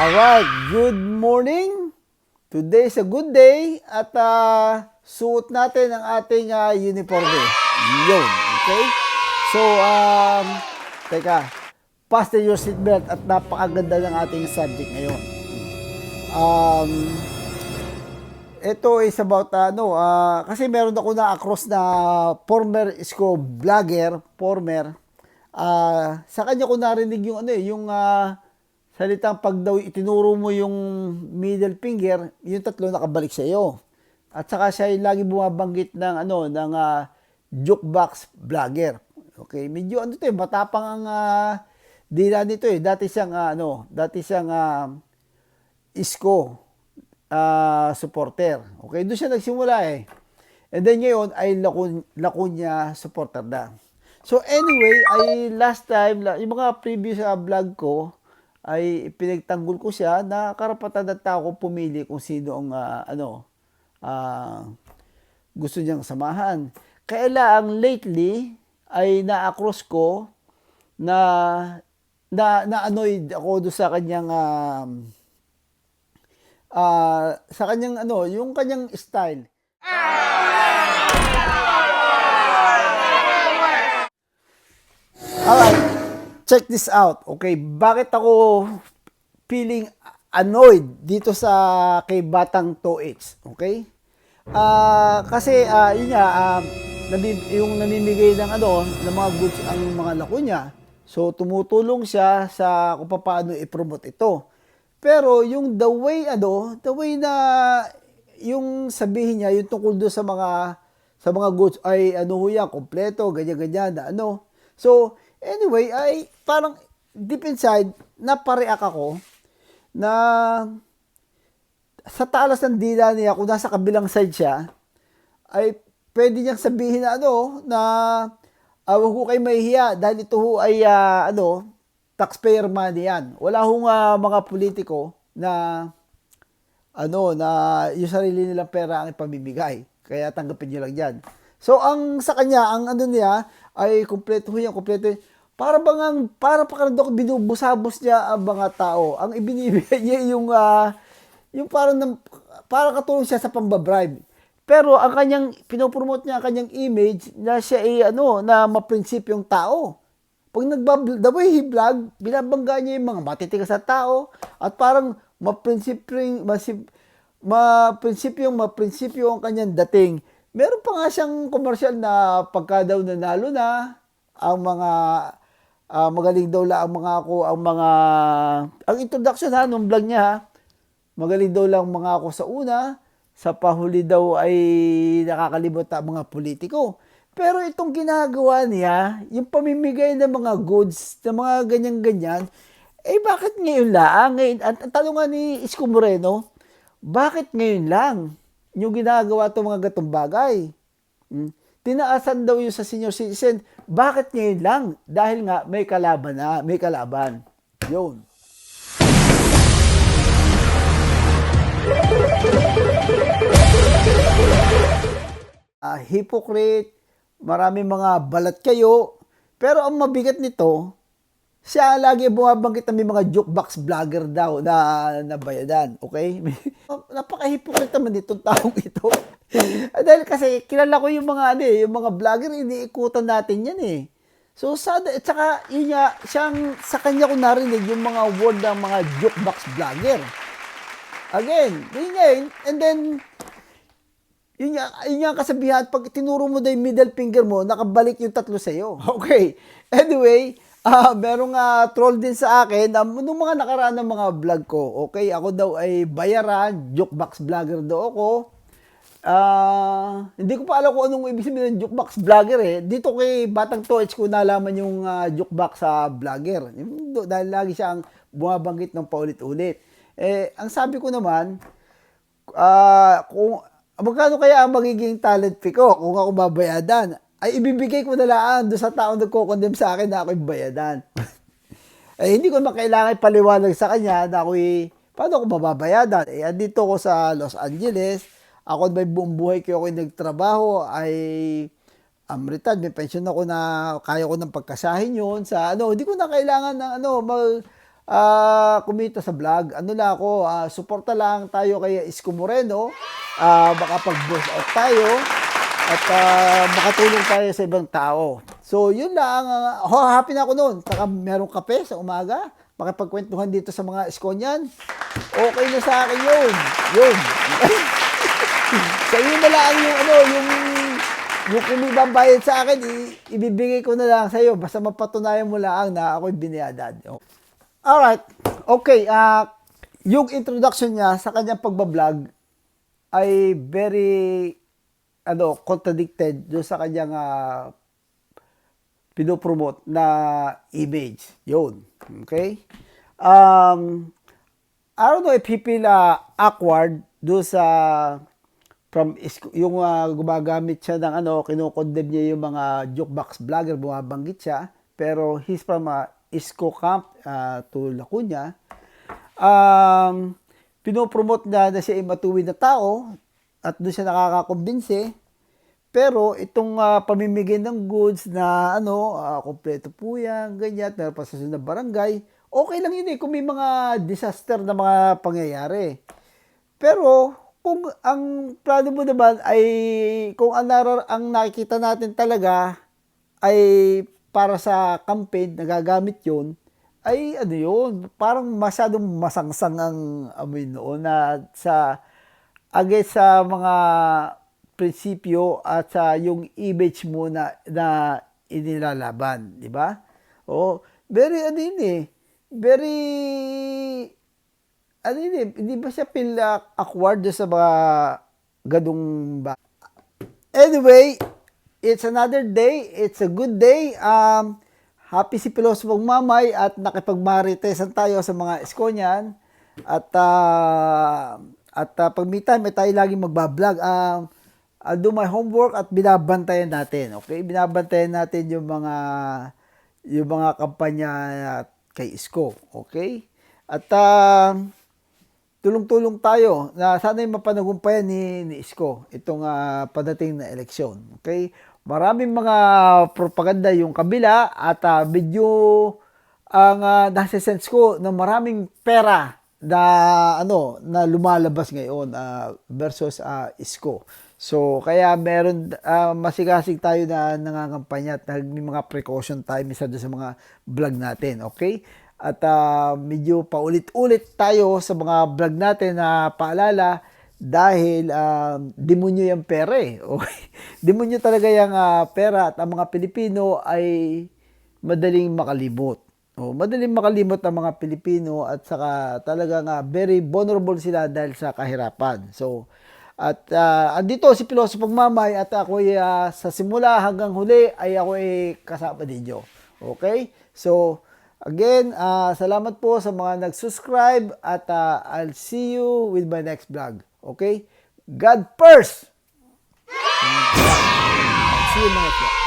Alright, good morning. Today is a good day at suot natin ang ating uniforme. Yun, okay? So, teka, fasten your seatbelt at napakaganda ng ating subject ngayon. Ito is about kasi meron ako na across na former isko vlogger, sa kanya ko narinig yung salitang pag daw itinuro mo yung middle finger, yung tatlo nakabalik sa iyo. At saka siya yung lagi bumabanggit ng jukebox vlogger. Okay, medyo matapang ang dila nito eh. Dati siyang isko supporter. Okay, doon siya nagsimula eh. And then ngayon ay Laconia supporter na. So anyway, last time, yung mga previous vlog ko, ay pinagtanggol ko siya na karapatan ng tao kung pumili kung sino ang gusto niyang samahan. Kaya lang lately ay na-across ko na-annoyed ako doon sa kanyang yung kanyang style. Alright, check this out. Okay, bakit ako feeling annoyed dito sa kay Batang 2H? Okay? Kasi yun nga, yung namimigay ng ng mga goods ang mga Laconia. So tumutulong siya sa kung paano i-promote ito. Pero yung the way na yung sabihin niya, yung tungkol doon sa mga goods ay kompleto, ganyan-ganyan na So, anyway, ay parang deep inside, napareact ako na sa talas ng dila niya, kung nasa kabilang side siya, ay pwede niyang sabihin huwag ko kayo mahihiya dahil ito ay taxpayer money yan. Wala hong mga politiko na yung sarili nilang pera ang ipamimigay. Kaya tanggapin niyo lang yan. So, sa kanya, ang niya, ay kompleto yan. Para pa ako binubusabos niya ang mga tao. Ang ibinibigay niya yung parang katulong siya sa pambabribe. Pero ang kanyang, pinopromote niya ang kanyang image na siya na maprinsipyong tao. Pag the way he vlog, binabangga niya yung mga matitigas sa tao at parang maprinsipyo ang kanyang dating. Meron pa nga siyang commercial na pagka daw nanalo na ang mga magaling daw lang ang introduction nung vlog niya magaling daw lang mga ako sa una, sa pahuli daw ay nakakalimot ang mga politiko. Pero itong ginagawa niya, yung pamimigay ng mga goods, ng mga ganyan-ganyan, bakit ngayon lang? Ang tanong nga ni Isko Moreno, bakit ngayon lang yung ginagawa itong mga gatong bagay? Tinaasan daw yung sa senior citizen, bakit ngayon lang? Dahil nga may kalaban. Yun. Hypocrite, marami mga balat kayo, pero ang mabigat nito, siya lagi bumabanggit na may mga jukebox vlogger daw na bayadan, okay? Napaka-hypocrite naman itong taong ito. Dahil kasi kilala ko yung mga vlogger, iniikutan natin yan eh. So sad, at saka yun nga, sa kanya ko narinig yung mga word ng mga jukebox vlogger. Again, and then yun nga kasabihan, pag tinuro mo daw yung middle finger mo, nakabalik yung tatlo sa'yo. Okay. Anyway, merong troll din sa akin nung mga nakaraan ng mga vlog ko. Okay, ako daw ay bayaran, jukebox vlogger daw ako. Hindi ko pa alam kung anong ibig sabihin ng jukebox vlogger eh. Dito kay Batang 2H ko nalaman yung jukebox vlogger. Dahil lagi siyang bumabanggit ng paulit-ulit. Ang sabi ko naman, kung magkano kaya ang magiging talent fee ko kung ako babayadan, ay ibibigay ko na lang doon sa taong nagko-condemn sa akin na ako'y bayadan. Hindi ko makailangan paliwanag sa kanya na paano ako mababayadan? Andito ko sa Los Angeles, ako may buong buhay ko ako'y nagtrabaho, I'm retired, may pension ako na kaya ko ng pagkasahin yun sa hindi ko na kailangan ng kumita sa vlog. Ano na ako, suporta lang tayo kay Isko Moreno. Makapag-boss out tayo at makatulong tayo sa ibang tao. So, yun lang. Happy na ako noon. Saka merong kape sa umaga. Makipagkwentuhan dito sa mga Iskonian. Okay na sa akin yun. Yun. Sa iyo na lang yung kung may bayad sa akin, ibibigay ko na lang sa iyo. Basta mapatunayan mo lang na ako'y biniyadad. Alright. Okay. Yung introduction niya sa kanyang pagbablog ay very contradicted doon sa kanyang pinopromote na image. Yun. Okay? I don't know if he feel awkward doon sa yung gumagamit siya ng kinokondem niya yung mga jukebox vlogger, bumabanggit siya. Pero he's from Isko Camp to Lacuna. Pinopromote na siya ay matuwid na tao at doon siya nakakakumbinse. Pero itong pamimigay ng goods na kompleto po yan, ganyan, pero pa sa barangay, okay lang yun kung may mga disaster na mga pangyayari. Pero kung ang plano mo naman ay kung ang nakikita natin talaga ay para sa campaign, nagagamit yun, ay yun, parang masyadong masangsang ang amoy noon na against sa mga prinsipyo at sa yung image mo na inilalaban, di ba? Very very hindi ba siya feel awkward sa mga gadong ba? Anyway, it's another day. It's a good day. Happy si Pilosopong Mamay at nakipagmaritesan tayo sa mga Iskonian. At pag may time, tayo laging magbablog. I'll do my homework at binabantayan natin. Okay? Binabantayan natin yung mga kampanya kay Isko. Okay? At tulong-tulong tayo na sana'y mapanagumpayan ni Isko itong padating na eleksyon. Okay? Maraming mga propaganda yung kabila at medyo ang nasa-sense ko na maraming pera na lumalabas ngayon versus Isko. So kaya meron masigasig tayo na nangangampanya at may mga precaution tayo minsan sa mga vlog natin. Okay? At medyo paulit-ulit tayo sa mga vlog natin na paalala dahil demonyo yung pera Okay? Demonyo talaga yung pera at ang mga Pilipino ay madaling makalimot. Madaling makalimot ang mga Pilipino at saka talagang very vulnerable sila dahil sa kahirapan. So, at andito si Pilosopong Mamay at ako sa simula hanggang huli ay ako kasama ninyo. Okay? So, again, salamat po sa mga nag-subscribe at I'll see you with my next vlog. Okay? God first! See you next vlog.